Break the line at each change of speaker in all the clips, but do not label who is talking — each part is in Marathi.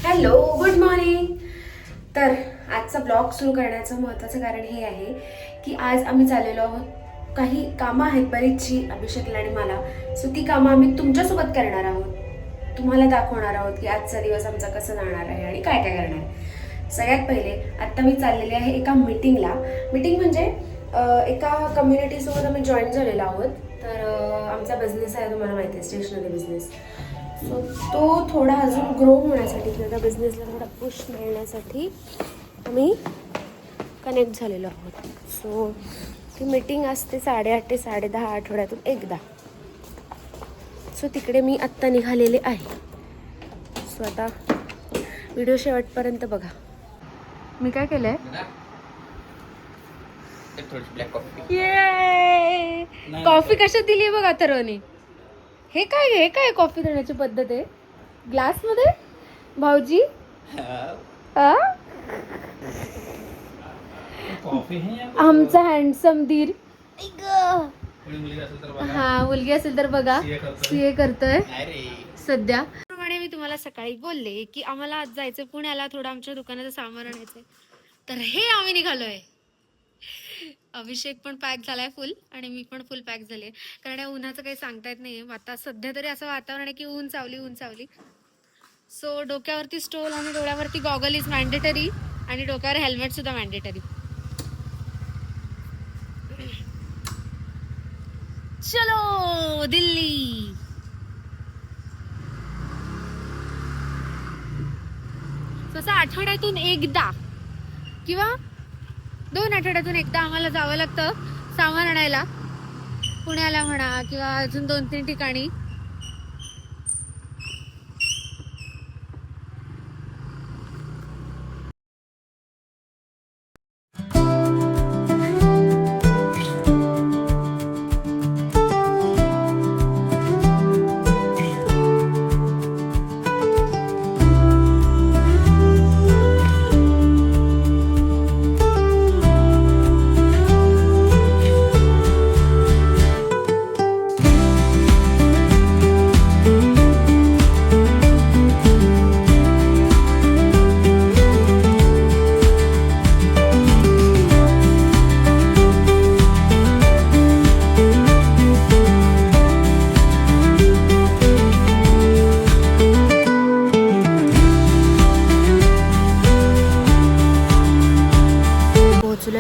Hello, good morning. तर आजचा ब्लॉग सुरू करण्याचं महत्त्वाचं कारण हे आहे की आज आम्ही चाललेलो आहोत. काही कामं आहेत बरीचशी अभिषेकला आणि मला. सो ती कामं आम्ही तुमच्यासोबत करणार आहोत, तुम्हाला दाखवणार आहोत की आजचा दिवस आमचा कसा जाणार आहे आणि काय काय करणार आहे. सगळ्यात पहिले आत्ता मी चाललेले आहे एका मीटिंगला. मीटिंग म्हणजे एका कम्युनिटीसोबत आम्ही जॉईन झालेलो आहोत. तर आमचा बिझनेस आहे, तुम्हाला माहिती आहे, स्टेशनरी बिझनेस. सो तो थोडा अजून ग्रो होण्यासाठी किंवा त्या बिझनेसला थोडा पुश मिळण्यासाठी आम्ही कनेक्ट झालेलो आहोत. सो ती मीटिंग असते 8:30 ते 10:30 आठवड्यातून एकदा. सो तिकडे मी आत्ता निघालेले आहे. सो आता व्हिडिओ शेवटपर्यंत बघा. मी काय केलं आहे, कॉफी कशात दिली आहे बघा तरुणी. हे काय कॉफी देण्याची पद्धत आहे, ग्लास मध्ये भाऊजी. आमचा हँडसम धीर. हा, मुलगी असेल तर बघा, सीए करतोय सध्या. प्रमाणे मी तुम्हाला सकाळी बोलले की आम्हाला आज जायचं पुण्याला, थोडं आमच्या दुकानाचं सामान आणायचंय. तर हे आम्ही निघालोय. अभिषेक पण पॅक झालाय फुल आणि मी पण फुल पॅक झाले, कारण या उन्हाचं काही सांगता येत नाहीये. आता सध्या तरी असं वातावरण आहे की ऊन चावली. सो डोक्यावरती स्टोल आणि डोळ्यावरती गॉगल इज मॅन्डेटरी आणि डोक्यावर हेल्मेट सुद्धा मॅन्डेटरी. चलो दिल्ली. तसं आठवड्यातून एकदा किंवा 2 आठवड्यातून एकदा आम्हाला जावं लागतं सामान आणायला, पुण्याला म्हणा किंवा अजून 2-3 ठिकाणी.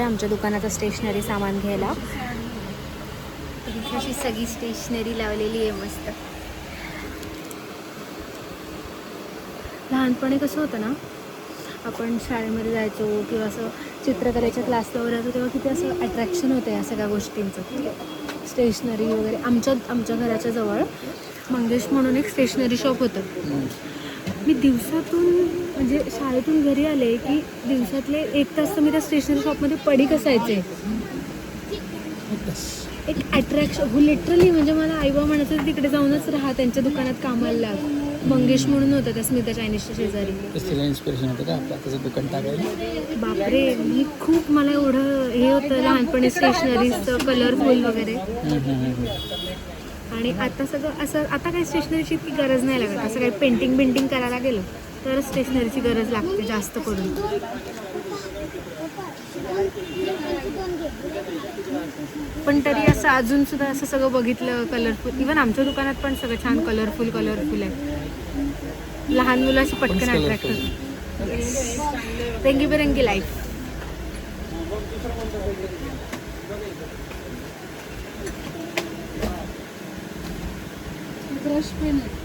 आमच्या दुकानाचं स्टेशनरी सामान घ्यायला. अशी सगळी स्टेशनरी लावलेली आहे मस्त. लहानपणी कसं होतं ना, आपण शाळेमध्ये जायचो किंवा असं चित्रकलेच्या क्लासला वगैरे जायचो, तेव्हा किती असं अट्रॅक्शन होतं या सगळ्या गोष्टींचं. स्टेशनरी वगैरे आमच्या घराच्या जवळ मंगेश म्हणून एक स्टेशनरी शॉप होतं. मी दिवसातून म्हणजे शाळेतून घरी आले की दिवसातले 1 तास तर मी त्या स्टेशनरी शॉपमध्ये पडीक असायचे. एक अट्रॅक्शन लिटरली, म्हणजे मला आईबा म्हणायचं तिकडे जाऊनच राहा, त्यांच्या दुकानात कामाला लाग. मंगेश म्हणून होतं त्या स्मिता चायनीजच्या शेजारी.
इन्स्पिरेशन होतं का आपल्या त्याचं दुकान टाकायला?
बापरे, मी खूप, मला एवढं हे होतं लहानपणी स्टेशनरीचं, कलरफुल वगैरे. आणि आता सगळं असं, आता काही स्टेशनरीची इतकी गरज नाही लागत. असं काही पेंटिंग करायला गेलं तर स्टेशनरीची गरज लागते जास्त करून. पण तरी असं अजून सुद्धा असं सगळं बघितलं कलरफुल. इव्हन आमच्या दुकानात पण सगळं छान कलरफुल आहे. लहान मुलं अशी पटकन अट्रॅक्ट होतात. रंगीबेरंगी लाईफ.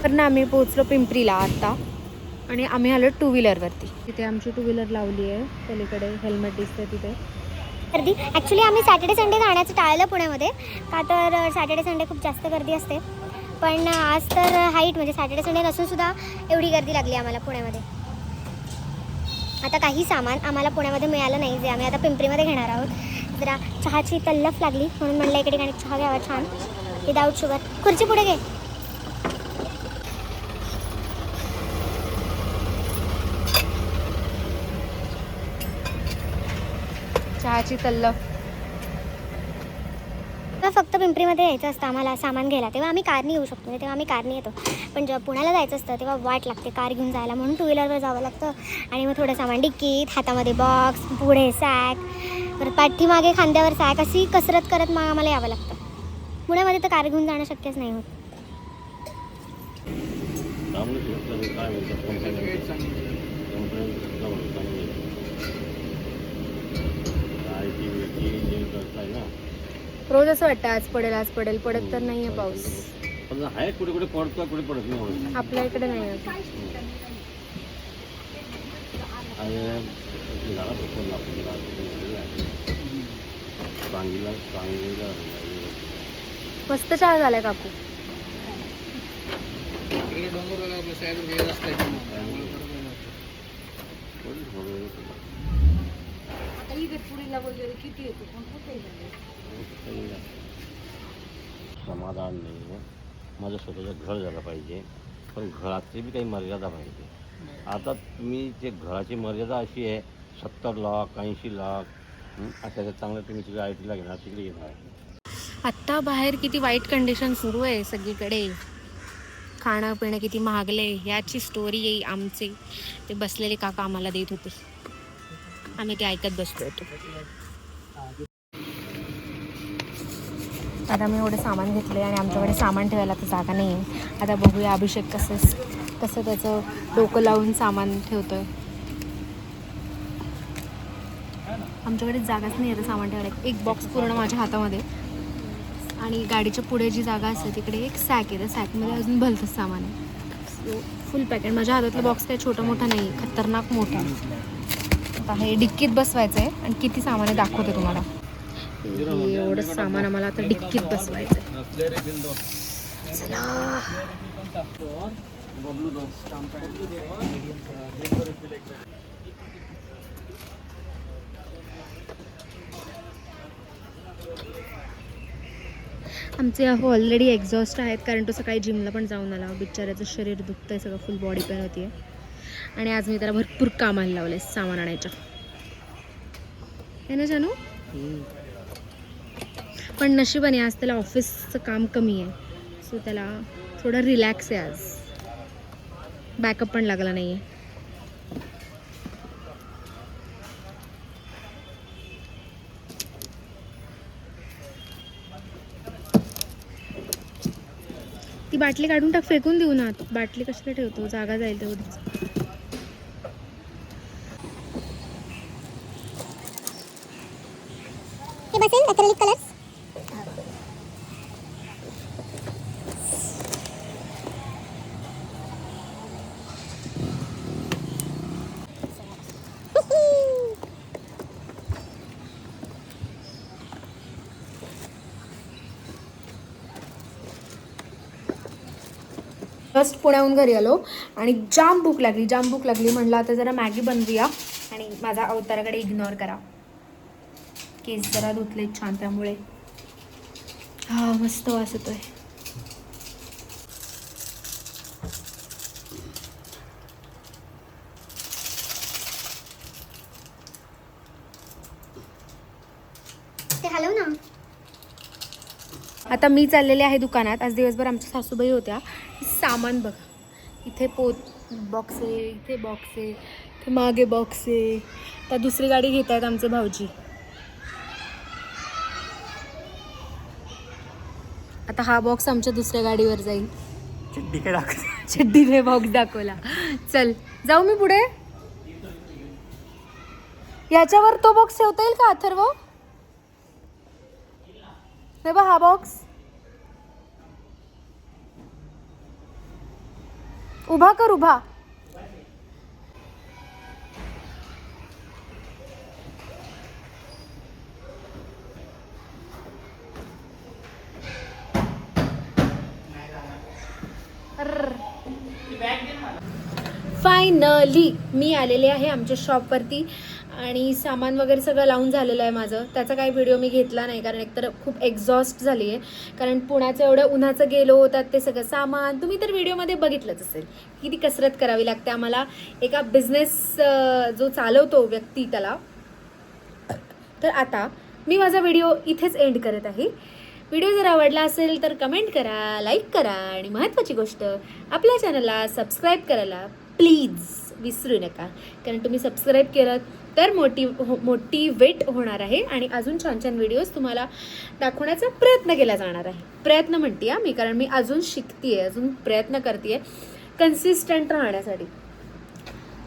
तर ना आम्ही पोहोचलो पिंपरीला आता, आणि आम्ही आलो 2 व्हीलरवरती. तिथे आमची 2 व्हीलर लावली आहे, पलीकडे हेल्मेट दिसतं तिथे.
गर्दी ॲक्च्युली आम्ही सॅटर्डे संडे जाण्याचं टाळलं पुण्यामध्ये, का तर सॅटर्डे संडे खूप जास्त गर्दी असते. पण आज तर हाईट म्हणजे सॅटर्डे संडे नसूनसुद्धा एवढी गर्दी लागली आम्हाला पुण्यामध्ये. आता काही सामान आम्हाला पुण्यामध्ये मिळालं नाही, जे आम्ही आता पिंपरीमध्ये घेणार आहोत. जरा चहाची तल्लफ लागली म्हणून म्हणलं इकडे ठिकाणी चहा घ्यावा छान विदाऊट शुगर. खुर्ची पुढे घे.
चहाची तल्लफ.
का फक्त पिंपरीमध्ये यायचं असतं आम्हाला सामान घ्यायला, तेव्हा आम्ही कारने येऊ शकतो, तेव्हा आम्ही कारने येतो. पण जेव्हा पुण्याला जायचं असतं तेव्हा वाट लागते कार घेऊन जायला, म्हणून टू व्हीलरवर जावं लागतं. आणि मग थोडं सामान डिक्कीत, हातामध्ये बॉक्स, पुढे सॅक, परत पाठीमागे खांद्यावर सॅक, अशी कसरत करत मग आम्हाला यावं लागतं. पुण्यामध्ये तर कार घेऊन जाणं शक्यच नाही होत.
रोज असं वाटतं आज पडेल, पडत तर नाहीये पाऊस.
आहे कुठे कुठे पडतो, कुठे पडत नाही.
आपल्या इकडे नाही होत. मस्त चहा झालाय काकू.
समाधान नाही. माझं स्वतःचं घर झालं पाहिजे, पण घराची बी काही मर्यादा पाहिजे. आता तुम्ही ते घराची मर्यादा अशी आहे 70 लाख 80 लाख अशा चांगलं तुम्ही तिकडे IT ला घेणार, तिकडे घेणार.
आत्ता बाहेर किती वाईट कंडिशन सुरू आहे सगळीकडे. खाणं पिणं किती महागले, याची स्टोरी येई आमचे ते बसलेले काका आम्हाला देत होते. आम्ही ते ऐकत बसलो होतो. आता मी एवढं सामान घेतलं आणि आमच्याकडे सामान ठेवायला तर जागा नाही आहे. आता बघूया अभिषेक कसं त्याचं डोकं लावून सामान ठेवतोय. आमच्याकडे जागाच नाही आहे सामान ठेवायला. एक बॉक्स पूर्ण माझ्या हातामध्ये आणि गाडीच्या पुढे जी जागा असते तिकडे एक सॅक आहे. त्या सॅकमध्ये अजून भलतंच सामान आहे. फुल पॅकेट. माझ्या हातातलं बॉक्स काही छोटा मोठा नाही, खतरनाक मोठा. आता हे डिक्कीत बसवायचं आहे आणि किती सामान आहे दाखवते तुम्हाला. एवढं सामान आम्हाला आता डिक्कीत बसवायचं आहे. चला आमचे ऑलरेडी एक्झॉस्ट आहेत, कारण तो सकाळी जिमला पण जाऊन आला. बिचाऱ्याचं शरीर दुखतं आहे सगळं, फुल बॉडी पेन होती आहे. आणि आज मी त्याला भरपूर कामाला लावले सामान आणायच्या, है ना जानू. पण नशिबाने आज त्याला ऑफिसचं काम कमी आहे, सो त्याला थोडं रिलॅक्स आहे आज. बॅकअप पण लागला नाही आहे. ती बाटली काढून टाक, फेकून देऊ ना. बाटली कशाला ठेवतो, जागा जाईल तेवढीच.
हे बसेल ॲक्रेलिक कलर्स.
जस्ट पुण्याहून घरी आलो आणि जाम भूक लागली. म्हणलं आता जरा मॅगी बनवूया आणि माझा अवताराकडे इग्नोर करा. केस जरा धुतले छान, त्यामुळे हा मस्त वास येतोय.
ते हलव ना.
आता मी चाललेले आहे दुकानात. आज दिवसभर आमच्या सासूबाई होत्या. सामान बघा, इथे बॉक्स आहे, इथे बॉक्स आहे, इथे मागे बॉक्स आहे. त्या दुसरी गाडी घेत आहेत आमचे भाऊजी. आता हा बॉक्स आमच्या दुसऱ्या गाडीवर जाईल. चिड्डीने बॉक्स दाखवला. चल जाऊ मी पुढे. याच्यावर तो बॉक्स ठेवता येईल का अथर्व? हे बघ हा बॉक्स उभा कर, उभा. फायनली मी आलेले आहे आमच्या शॉपवरती आणि सामान वगैरे सगळं लावून झालेलं आहे माझं. त्याचा काही व्हिडिओ मी घेतला नाही, कारण एकतर खूप एक्झॉस्ट झाली आहे. कारण पुण्याचं एवढं उन्हाचं गेलो होतात ते सगळं सामान तुम्ही तर व्हिडिओमध्ये बघितलंच असेल. किती कसरत करावी लागते आम्हाला एका बिझनेस जो चालवतो व्यक्ती त्याला. तर आता मी माझा व्हिडिओ इथेच एंड करत आहे. व्हिडिओ जर आवडला असेल तर कमेंट करा, लाईक करा आणि महत्त्वाची गोष्ट आपल्या चॅनलला सबस्क्राईब करायला प्लीज विसरू नका. कारण तुम्ही सबस्क्राईब केलं तर मोटिवेट होणार आहे आणि अजून छान छान व्हिडिओज तुम्हाला दाखवण्याचा प्रयत्न केला जाणार आहे. प्रयत्न म्हणते मी, कारण मी अजून शिकते आहे, अजून प्रयत्न करते आहे कन्सिस्टंट राहण्यासाठी.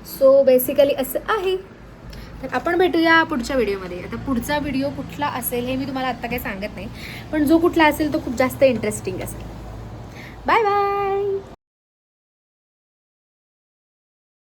सो बेसिकली असं आहे. तर आपण भेटूया पुढच्या व्हिडिओमध्ये. आता पुढचा व्हिडिओ कुठला असेल हे मी तुम्हाला आत्ता काही सांगत नाही, पण जो कुठला असेल तो खूप जास्त इंटरेस्टिंग असेल. Bye bye.